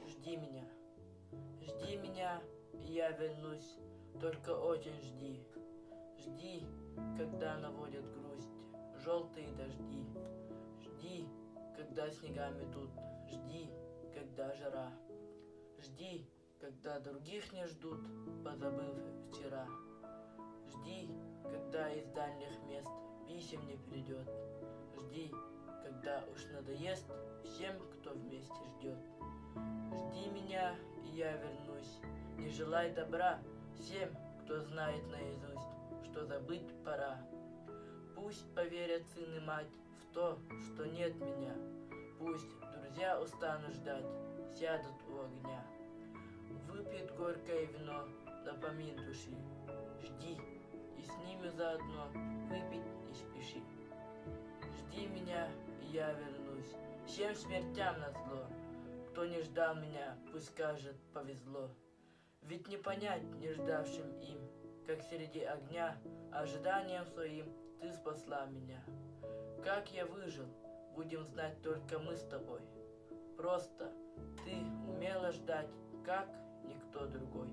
жди меня. Жди меня, и я вернусь, только очень жди. Жди, когда наводят грусть желтые дожди. Жди, когда снега метут, жди, когда жара. Жди, когда других не ждут, позабыв вчера. Жди, когда из дальних мест писем не придет. Жди, когда уж надоест всем, кто вместе ждет. Жди меня, и я вернусь. Не желай добра всем, кто знает наизусть, что забыть пора. Пусть поверят сын и мать в то, что нет меня. Пусть друзья устанут ждать, сядут у огня. Выпьют горькое вино, напомин души. Жди, и с ними заодно выпить не спеши. Жди меня, и я вернусь, всем смертям назло. Кто не ждал меня, пусть скажет, повезло. Ведь не понять не ждавшим им, как среди огня, ожиданием своим ты спасла меня. Как я выжил, будем знать только мы с тобой. Просто ты умела ждать, как никто другой.